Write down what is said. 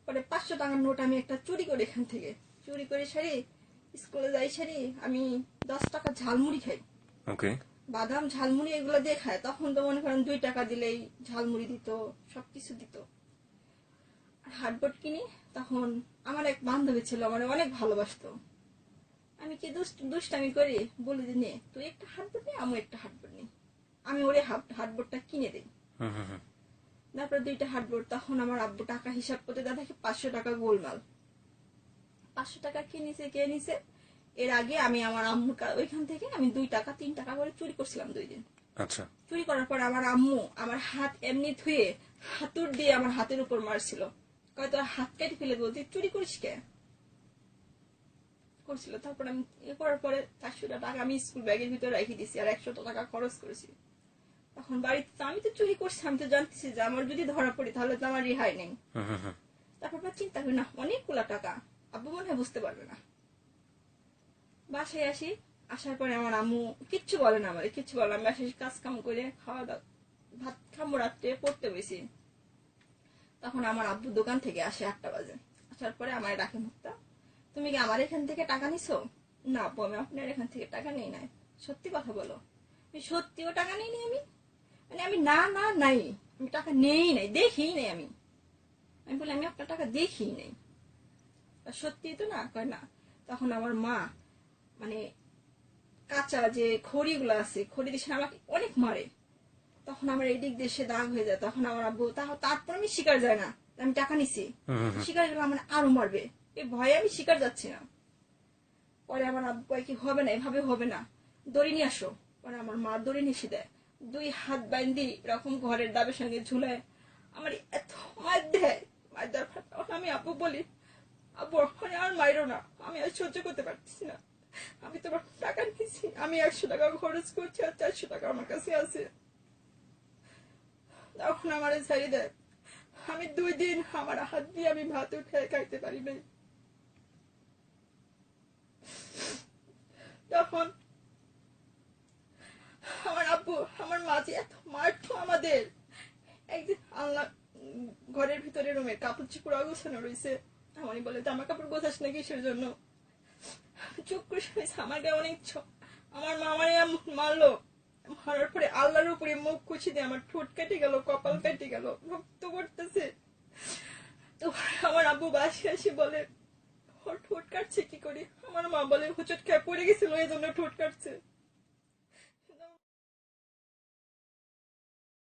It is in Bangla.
পরে 500 টাকার নোট আমি একটা চুরি করি, এখান থেকে চুরি করে সারি স্কুলে যাই সারি আমি 10 টাকা ঝালমুড়ি খাই। ওকে। বাদাম ঝালমুড়ি এগুলো দিয়ে খায়। তখন তো মনে করেন 2 টাকা দিলেই ঝালমুড়ি দিত, সবকিছু দিত। আর হাটবোর্ড কিনি। তখন আমার এক বান্ধবী ছিল, আমার অনেক ভালোবাসতো। আমি কি দুষ্টামি করি, বলি যে নে তুই একটা হাটবোর্ড নে, আমি একটা হাটবোর্ড নিই। আমি ওরে হাটবোর্ডটা কিনে দিই। তারপর 2টা হাটবোর্ড। তখন আমার আব্বু টাকা হিসাব করতে দেখে 500 টাকা গোলমাল। 500 টাকা কে নিছে। এর আগে আমি আমার আম্মুর ওইখান থেকে আমি 2 টাকা 3 টাকা করে চুরি করছিলাম 2 দিন। আচ্ছা। চুরি করার পর আমার আম্মু আমার হাত এমনি ধুয়ে হাতুর দিয়ে আমার হাতের উপর মারছিল। কয় তোর হাত কেটে ফেলে বলতে চুরি করিস কে করছিল। তারপর আমি করার পরে 400 টাকা আমি স্কুল ব্যাগের ভিতরে রেখে দিছি, আর 100 টাকা খরচ করেছি। তখন বাড়িতে আমি তো চুরি করছি, আমি তো জানতেছি যে আমার যদি ধরা পড়ি তাহলে তো আমার রেহাই নেই। তারপর চিন্তা করি না, অনেকগুলা টাকা, আব্বু মনে হয় বুঝতে পারবে না। বাসায় আসি, আসার পরে আমার আম্মু কিচ্ছু বলে না, আমার কিচ্ছু বলে না। আমি বাসায় কাজ কাম করে খাওয়া দাওয়া ভাত খাবো, রাত্রে পড়তে বসি। তখন আমার আব্বু দোকান থেকে আসে 8টা বাজে। আসার পরে আমার ডাকে, মুক্তা তুমি কি আমার এখান থেকে টাকা নিছো? না আব্বু, আমি আপনার এখান থেকে টাকা নেই নাই। সত্যি কথা বলো। সত্যিও টাকা নেই নি আমি, মানে আমি নাই, আমি টাকা নেই নাই, দেখি নাই আমি বলি আমি আপনার টাকা দেখি নাই। সত্যি তো না? কয় না। তখন আমার মা মানে কাঁচা যে খড়িগুলো আছে, খড়ি দিয়ে আমাকে অনেক মারে। তখন আমার এই দিক দিয়ে সে দাগ হয়ে যায়। তখন আমার আব্বু তারপর আমি শিকার যায় না, আমি টাকা নিছি। শিকার গেলে আমার আরো মারবে, এই ভয়ে আমি শিকার যাচ্ছি না। পরে আমার আব্বু কয় কি হবে না, এভাবে হবে না, দড়ি নিয়ে আসো। পরে আমার মা দড়ি নিয়ে দেয়, 2 হাত বাইন্দি এরকম ঘরের দাবের সঙ্গে ঝুলায় আমার এত মার দেয়। মার দেওয়ার পর তখন আমি আব্বু বলি, আব্বু ওখানে আর মাইরো না, আমি আর সহ্য করতে পারতেছি না। আমি তোমার টাকা নিয়েছি, আমি 100 টাকা খরচ করছি, আর 400 টাকা আমার কাছে আছে। তখন আমার ছাড়ি দেয়। আমি 2 দিন আমার হাত দিয়ে আমি ভাত উঠে খাইতে পারি নাই। তখন আমার আব্বু আমার মা যে এত মারতো আমাদের। একদিন আল্লাহ ঘরের ভিতরে রুমে কাপড় চোপড় অগোছানো রয়েছে, আমারই বলে জামা কাপড় গোছাস না কিসের জন্য? চুপ করে শুনেছে। আমার গায়ে অনেক আমার মা আমার মারলো। মারার পরে আল্লাহর উপরে মুখ খুশি দিয়ে আমার ঠোঁট কেটে গেল, কপাল কেটে গেল, রক্ত পড়তেছে। তো আমার আব্বু বাসে আসি বলে ওর ঠোঁট কাটছে কি করে? আমার মা বলে হুচট খেয়ে পড়ে গেছিল, এই জন্য ঠোঁট কাটছে।